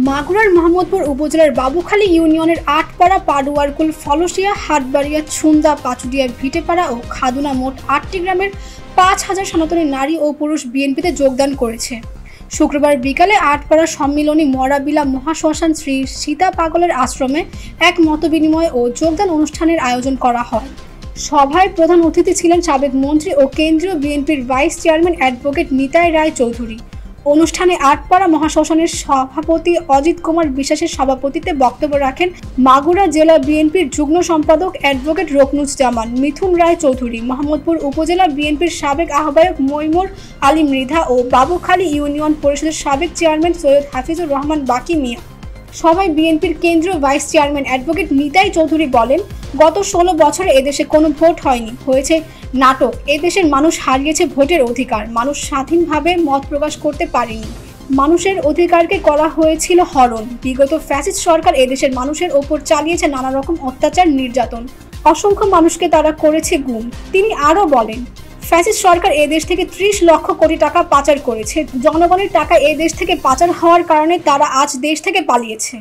মাগুরার মোহাম্মদপুর উপজেলার বাবুখালী ইউনিয়নের আটপাড়া, পাডুয়ারকুল, ফলসিয়া, হাটবাড়িয়া, ছুন্দা, পাচুডিয়া, ভিটেপাড়া ও খাদুনা মোট ৮টি গ্রামের ৫,০০০ সনাতনী নারী ও পুরুষ বিএনপিতে যোগদান করেছে। শুক্রবার বিকালে আটপাড়া সম্মিলনী মরাবিলা মহাশ্মশান শ্রী সীতা পাগলের আশ্রমে এক মতবিনিময় ও যোগদান অনুষ্ঠানের আয়োজন করা হয়। সভায় প্রধান অতিথি ছিলেন সাবেক মন্ত্রী ও কেন্দ্রীয় বিএনপির ভাইস চেয়ারম্যান অ্যাডভোকেট নিতাই রায় চৌধুরী। অনুষ্ঠানে আটপাড়া মহাশ্মশানের সভাপতি অজিত কুমার বিশ্বাসের সভাপতিত্বে বক্তব্য রাখেন মাগুরা জেলা বিএনপির যুগ্ম সম্পাদক অ্যাডভোকেট রকনুজ্জামান, মিথুন রায় চৌধুরী, মোহাম্মদপুর উপজেলা বিএনপির সাবেক আহ্বায়ক মইমুর আলী মৃধা ও বাবুখালী ইউনিয়ন পরিষদের সাবেক চেয়ারম্যান সৈয়দ হাফিজুর রহমান বাকি মিয়া। সভায় বিএনপির কেন্দ্রীয় vice chairman advocate Nitai Chowdhury বলেন, গত ১৬ বছরে এদেশে কোনো ভোট হয়নি, হয়েছে নাটক। এদেশের মানুষ হারিয়েছে ভোটের অধিকার, মানুষ স্বাধীনভাবে মত প্রকাশ করতে পারেনি, মানুষের অধিকারকে করা হয়েছিল হরণ। বিগত ফ্যাসিস্ট সরকার এদেশের মানুষের ওপর চালিয়েছে নানা রকম অত্যাচার, নির্যাতন, অসংখ্য মানুষকে তারা করেছে গুম। তিনি আরও বলেন, ফ্যাসিস্ট সরকার এদেশ থেকে ৩০ লক্ষ কোটি টাকা পাচার করেছে। জনগণের টাকা এদেশ থেকে পাচার হওয়ার কারণে তারা আজ দেশ থেকে পালিয়েছে।